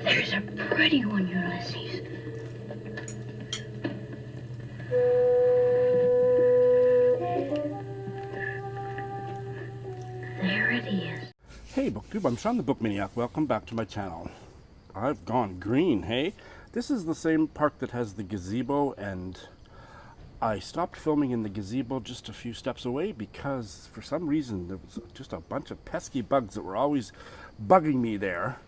There's a pretty one, Ulysses. There it is. Hey BookTube, I'm Sean the Book Maniac. Welcome back to my channel. I've gone green, hey? This is the same park that has the gazebo, and I stopped filming in the gazebo just a few steps away because for some reason there was just a bunch of pesky bugs that were always bugging me there,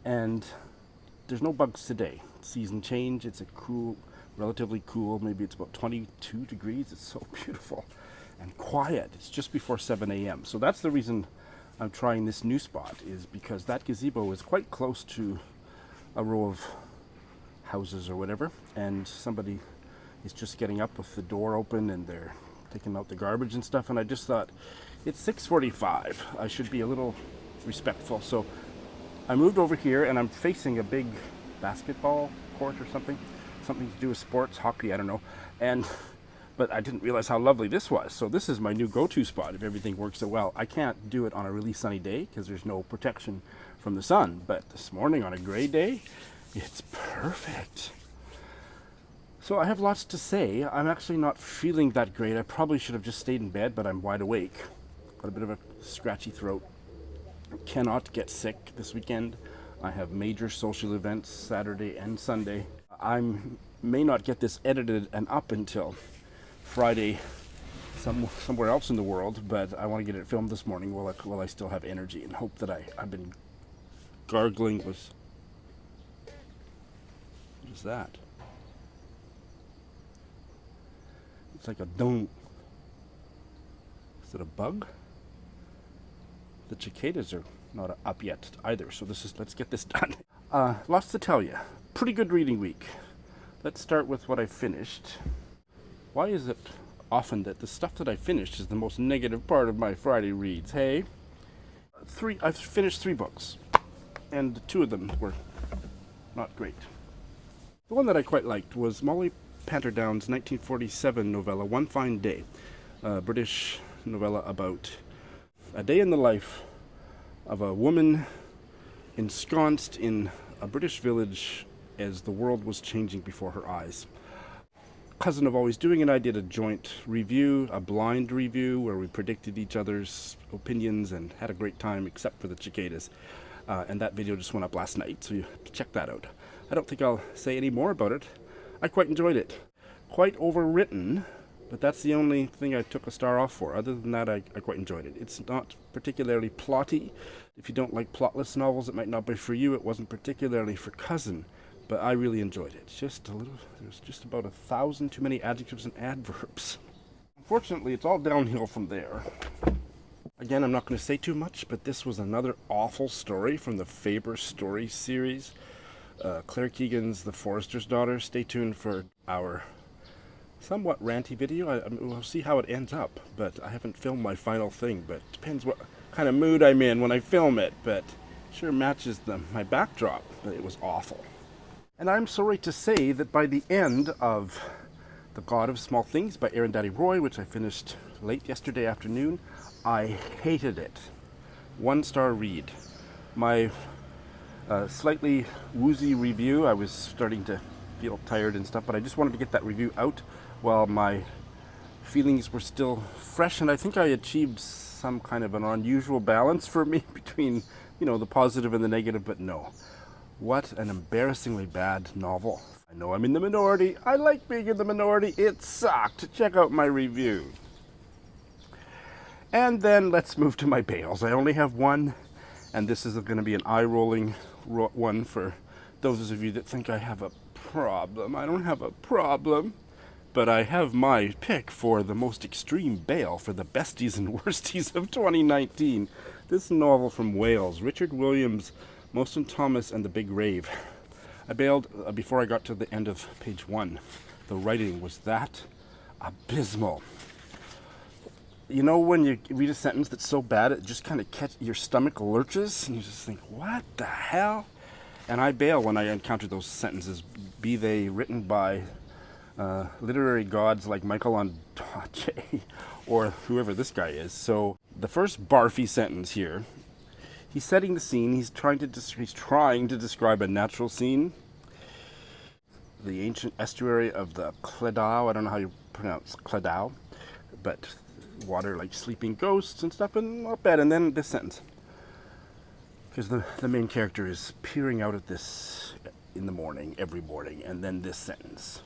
and there's no bugs today. Season change, it's a cool, relatively cool, maybe it's about 22 degrees. It's so beautiful and quiet. It's just before 7 a.m. So that's the reason I'm trying this new spot, is because that gazebo is quite close to a row of houses or whatever, and somebody is just getting up with the door open and they're taking out the garbage and stuff, and I just thought, it's 6:45, I should be a little respectful. So I moved over here and I'm facing a big basketball court or something to do with sports, hockey, I don't know, but I didn't realize how lovely this was. So this is my new go-to spot if everything works out well. I can't do it on a really sunny day because there's no protection from the sun, but this morning on a gray day, it's perfect. So I have lots to say. I'm actually not feeling that great. I probably should have just stayed in bed, but I'm wide awake. Got a bit of a scratchy throat. Cannot get sick this weekend. I have major social events Saturday and Sunday. I may not get this edited and up until Friday somewhere else in the world, but I want to get it filmed this morning while I still have energy, and hope that I've been gargling with... What is that? It's like a dong. Is it a bug? The cicadas are not up yet either, so let's get this done. Lots to tell you. Pretty good reading week. Let's start with what I finished. Why is it often that the stuff that I finished is the most negative part of my Friday reads, hey? I've finished 3 books, and 2 of them were not great. The one that I quite liked was Molly Panterdown's 1947 novella, One Fine Day, a British novella about a day in the life of a woman ensconced in a British village as the world was changing before her eyes. Cousin of Always Doing and I did a joint review, a blind review, where we predicted each other's opinions and had a great time, except for the cicadas. And that video just went up last night, so you check that out. I don't think I'll say any more about it. I quite enjoyed it. Quite overwritten, but that's the only thing I took a star off for. Other than that, I quite enjoyed it. It's not particularly plotty. If you don't like plotless novels, it might not be for you. It wasn't particularly for Cousin, but I really enjoyed it. There's just about 1,000 too many adjectives and adverbs. Unfortunately, it's all downhill from there. Again, I'm not going to say too much, but this was another awful story from the Faber story series. Claire Keegan's The Forester's Daughter. Stay tuned for our somewhat ranty video. We'll see how it ends up, but I haven't filmed my final thing, but depends what kind of mood I'm in when I film it, but sure matches my backdrop, but it was awful. And I'm sorry to say that by the end of The God of Small Things by Arundhati Roy, which I finished late yesterday afternoon, I hated it. 1-star read. My slightly woozy review, I was starting to feel tired and stuff, but I just wanted to get that review out while my feelings were still fresh, and I think I achieved some kind of an unusual balance for me between, the positive and the negative, but no. What an embarrassingly bad novel. I know I'm in the minority. I like being in the minority. It sucked. Check out my review. And then let's move to my bails. I only have one, and this is going to be an eye-rolling one for those of you that think I have a problem. I don't have a problem, but I have my pick for the most extreme bail for the besties and worsties of 2019. This novel from Wales, Richard Williams, Mostyn Thomas and the Big Rave. I bailed before I got to the end of page 1. The writing was that abysmal. You know when you read a sentence that's so bad it just kind of your stomach lurches and you just think, what the hell? And I bail when I encounter those sentences, be they written by literary gods like Michael Ondaatje or whoever this guy is. So the first barfy sentence here he's setting the scene. He's trying to describe a natural scene, the ancient estuary of the Cladau. I don't know how you pronounce Cladau, but water like sleeping ghosts and stuff, and not bad. And then this sentence, because the main character is peering out at this in the morning, every morning, and then this sentence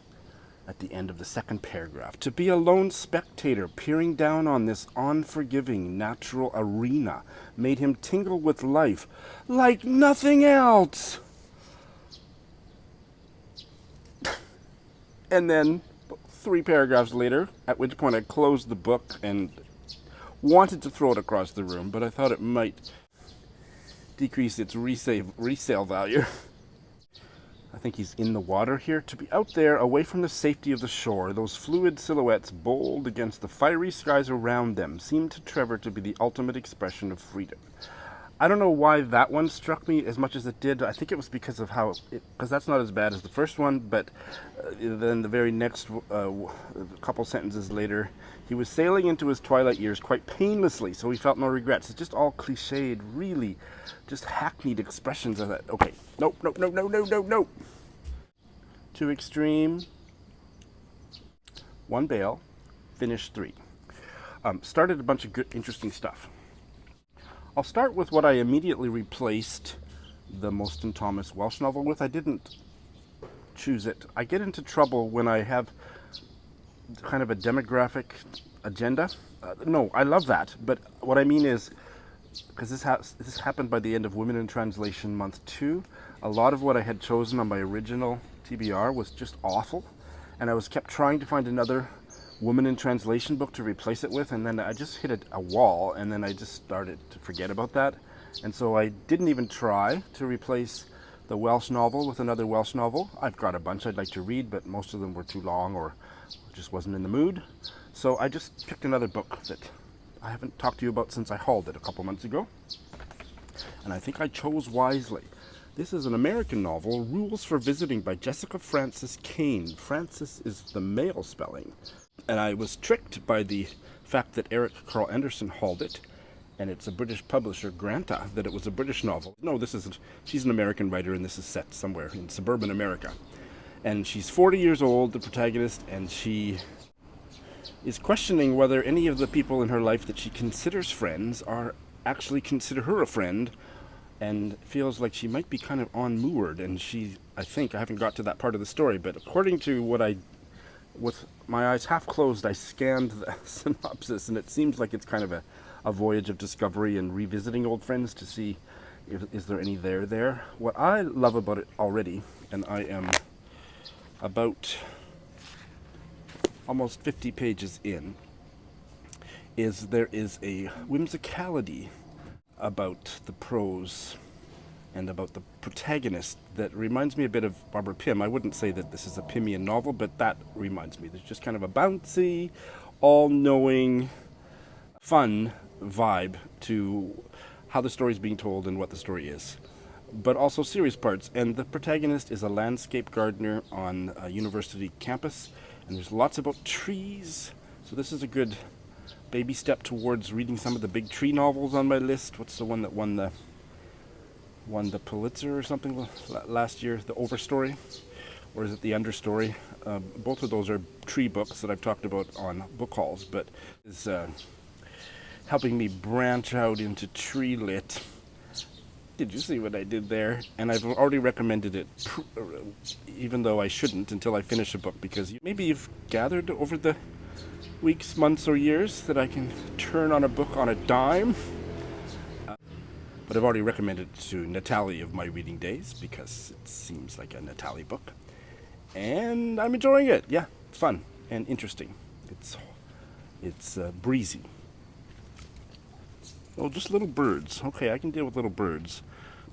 at the end of the second paragraph. To be a lone spectator peering down on this unforgiving natural arena made him tingle with life like nothing else. And then 3 paragraphs later, at which point I closed the book and wanted to throw it across the room, but I thought it might decrease its resale value. I think he's in the water here. To be out there, away from the safety of the shore, those fluid silhouettes bold against the fiery skies around them, seemed to Trevor to be the ultimate expression of freedom. I don't know why that one struck me as much as it did. I think it was because of how, because that's not as bad as the first one, but then the very next couple sentences later, he was sailing into his twilight years quite painlessly, so he felt no regrets. It's just all cliched, really, just hackneyed expressions of that. Okay, nope, nope, nope, no, no, no, no. Too extreme. 1 bail, finished 3. Started a bunch of good, interesting stuff. I'll start with what I immediately replaced the Mostyn Thomas Welsh novel with. I didn't choose it. I get into trouble when I have kind of a demographic agenda. No, I love that, but what I mean is, because this happened by the end of Women in Translation Month 2, a lot of what I had chosen on my original TBR was just awful, and I was kept trying to find another Woman in Translation book to replace it with, and then I just hit a wall, and then I just started to forget about that, and so I didn't even try to replace the Welsh novel with another Welsh novel. I've got a bunch I'd like to read, but most of them were too long or just wasn't in the mood, so I just picked another book that I haven't talked to you about since I hauled it a couple months ago, and I think I chose wisely. This is an American novel, Rules for Visiting by Jessica Frances Kane. Frances is the male spelling. And I was tricked by the fact that Eric Carl Anderson hauled it, and it's a British publisher, Granta, that it was a British novel. No, she's an American writer, and this is set somewhere in suburban America. And she's 40 years old, the protagonist, and she is questioning whether any of the people in her life that she considers friends are actually consider her a friend, and feels like she might be kind of unmoored. And I think, I haven't got to that part of the story, but according to with my eyes half closed, I scanned the synopsis, and it seems like it's kind of a voyage of discovery and revisiting old friends to see is there any there. What I love about it already, and I am about almost 50 pages in, is there is a whimsicality about the prose and about the protagonist that reminds me a bit of Barbara Pym. I wouldn't say that this is a Pymian novel, but that reminds me. There's just kind of a bouncy, all-knowing, fun vibe to how the story is being told and what the story is, but also serious parts. And the protagonist is a landscape gardener on a university campus, and there's lots about trees. So this is a good baby step towards reading some of the big tree novels on my list. What's the one that won the Pulitzer or something last year? The Overstory, or is it the Understory? Both of those are tree books that I've talked about on book hauls, but is helping me branch out into tree lit. Did you see what I did there? And I've already recommended it, even though I shouldn't until I finish a book, because maybe you've gathered over the weeks, months, or years that I can turn on a book on a dime. But I've already recommended it to Natalie of My Reading Days, because it seems like a Natalie book. And I'm enjoying it. Yeah, it's fun and interesting. It's breezy. Oh, just little birds. Okay, I can deal with little birds.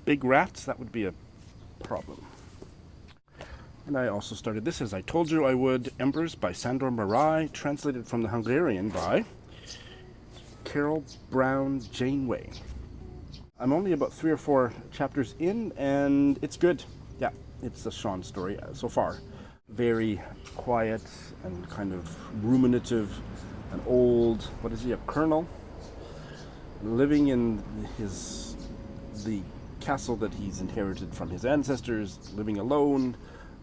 Big rats, that would be a problem. And I also started this, as I told you I would, Embers by Sandor Marai, translated from the Hungarian by Carol Brown Janeway. I'm only about 3 or 4 chapters in, and it's good. Yeah, it's a Sean story so far. Very quiet and kind of ruminative, an old, what is he, a colonel? Living in his the castle that he's inherited from his ancestors, living alone,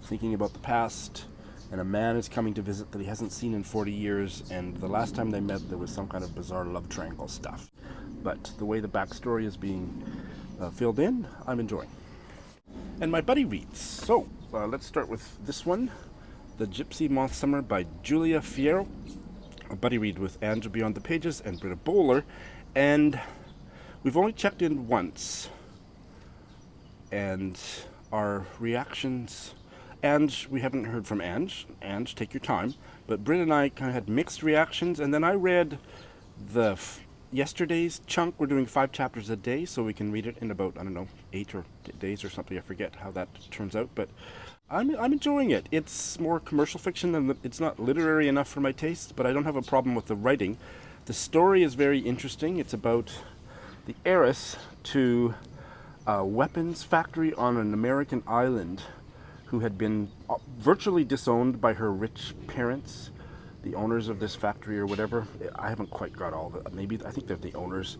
thinking about the past, and a man is coming to visit that he hasn't seen in 40 years, and the last time they met there was some kind of bizarre love triangle stuff. But the way the backstory is being filled in, I'm enjoying. And my buddy reads. So, let's start with this one, The Gypsy Moth Summer by Julia Fierro. A buddy read with Andrew Beyond the Pages and Britta Bowler, and we've only checked in once, and our reactions, and we haven't heard from Ange. Ange, take your time. But Britt and I kind of had mixed reactions, and then I read yesterday's chunk. We're doing 5 chapters a day, so we can read it in about, 8 or days or something. I forget how that turns out, but I'm enjoying it. It's more commercial fiction, and it's not literary enough for my taste, but I don't have a problem with the writing. The story is very interesting. It's about the heiress to a weapons factory on an American island who had been virtually disowned by her rich parents, the owners of this factory or whatever. I haven't quite got all the, maybe, I think they're the owners,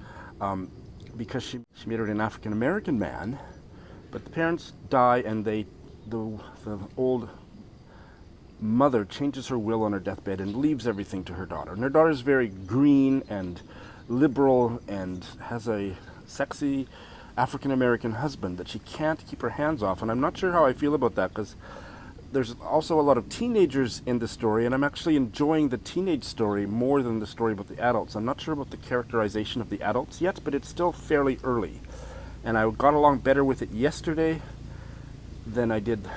because she married an African American man, but the parents die, and the old mother changes her will on her deathbed and leaves everything to her daughter. And her daughter's very green and liberal and has a sexy African American husband that she can't keep her hands off. And I'm not sure how I feel about that, because there's also a lot of teenagers in the story, and I'm actually enjoying the teenage story more than the story about the adults. I'm not sure about the characterization of the adults yet, but it's still fairly early. And I got along better with it yesterday than I did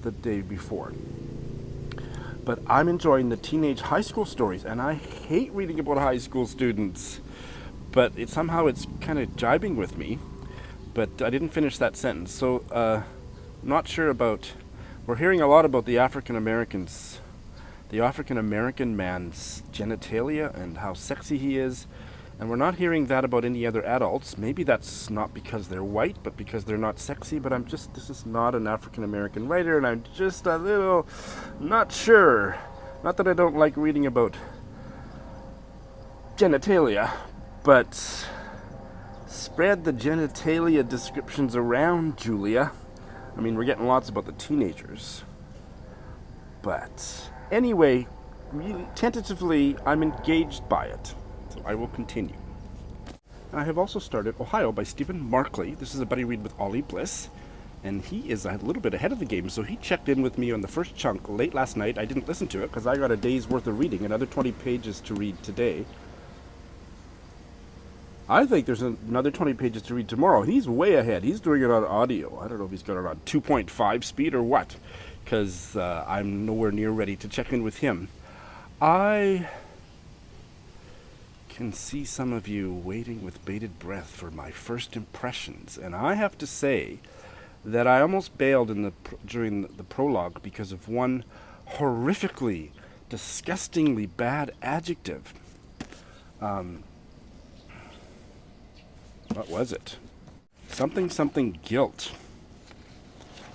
the day before. But I'm enjoying the teenage high school stories, and I hate reading about high school students. But somehow it's kind of jibing with me. But I didn't finish that sentence, so not sure about. We're hearing a lot about the African American man's genitalia and how sexy he is, and we're not hearing that about any other adults. Maybe that's not because they're white, but because they're not sexy. But this is not an African American writer, and I'm just a little not sure. Not that I don't like reading about genitalia, but spread the genitalia descriptions around, Julia. I mean, we're getting lots about the teenagers. But anyway, really, tentatively, I'm engaged by it. So I will continue. And I have also started Ohio by Stephen Markley. This is a buddy read with Ollie Bliss. And he is a little bit ahead of the game, so he checked in with me on the first chunk late last night. I didn't listen to it because I got a day's worth of reading, another 20 pages to read today. I think there's another 20 pages to read tomorrow. He's way ahead. He's doing it on audio. I don't know if he's got it on 2.5 speed or what, because I'm nowhere near ready to check in with him. I can see some of you waiting with bated breath for my first impressions, and I have to say that I almost bailed during the prologue because of one horrifically, disgustingly bad adjective. What was it? Something guilt.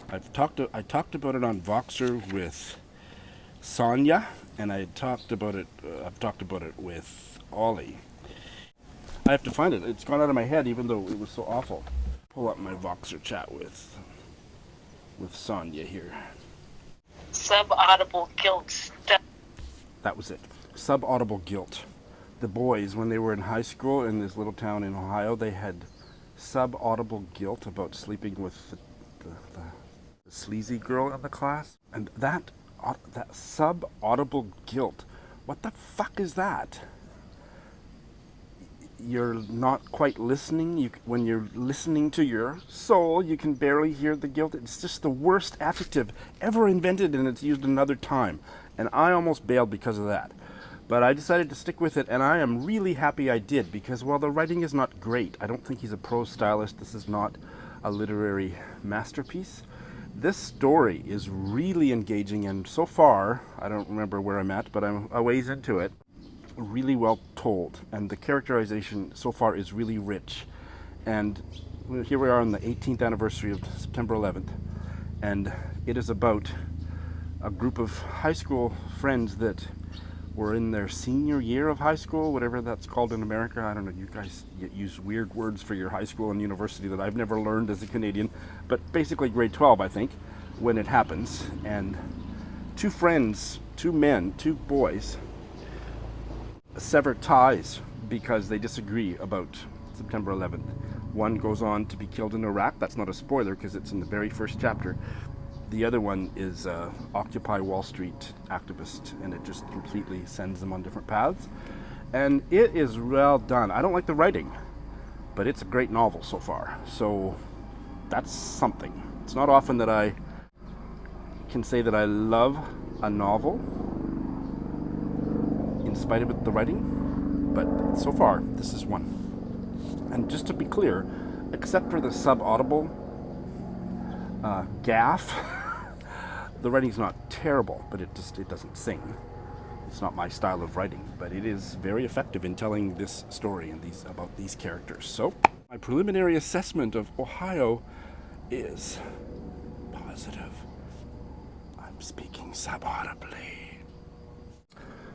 I talked about it on Voxer with Sonia, and I've talked about it with Ollie. I have to find it. It's gone out of my head, even though it was so awful. Pull up my Voxer chat with Sonia here. Subaudible guilt. That was it. Subaudible guilt. The boys, when they were in high school in this little town in Ohio, they had subaudible guilt about sleeping with the sleazy girl in the class. And that subaudible guilt, what the fuck is that? You're not quite listening. When you're listening to your soul, you can barely hear the guilt. It's just the worst adjective ever invented, and it's used another time. And I almost bailed because of that. But I decided to stick with it, and I am really happy I did, because while the writing is not great, I don't think he's a prose stylist, this is not a literary masterpiece, this story is really engaging, and so far, I don't remember where I'm at, but I'm a ways into it, really well told, and the characterization so far is really rich. And here we are on the 18th anniversary of September 11th, and it is about a group of high school friends that were in their senior year of high school, whatever that's called in America. I don't know, you guys use weird words for your high school and university that I've never learned as a Canadian, but basically grade 12, I think, when it happens. And two friends, two men, two boys, sever ties because they disagree about September 11th. One goes on to be killed in Iraq. That's not a spoiler because it's in the very first chapter. The other one is Occupy Wall Street activist, and it just completely sends them on different paths. And it is well done. I don't like the writing, but it's a great novel so far. So that's something. It's not often that I can say that I love a novel in spite of the writing, but so far this is one. And just to be clear, except for the subaudible gaffe, the writing's not terrible, but it doesn't sing. It's not my style of writing, but it is very effective in telling this story and about these characters. So my preliminary assessment of Ohio is positive. I'm speaking subaudibly.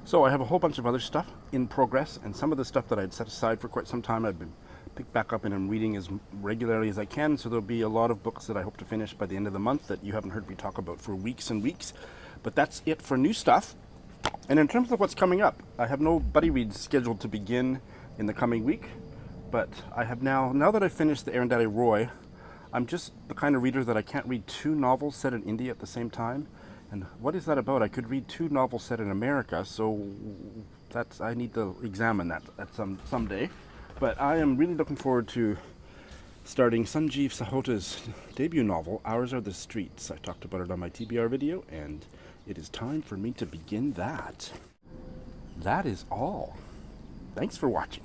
So I have a whole bunch of other stuff in progress, and some of the stuff that I'd set aside for quite some time I've been picked back up and I'm reading as regularly as I can. So there'll be a lot of books that I hope to finish by the end of the month that you haven't heard me talk about for weeks and weeks. But that's it for new stuff. And in terms of what's coming up, I have no buddy reads scheduled to begin in the coming week. But I have now that I've finished the Arundhati Roy, I'm just the kind of reader that I can't read two novels set in India at the same time. And what is that about? I could read two novels set in America, so I need to examine that at someday. But I am really looking forward to starting Sanjeev Sahot's debut novel, Ours Are the Streets. I talked about it on my TBR video, and it is time for me to begin that. That is all. Thanks for watching.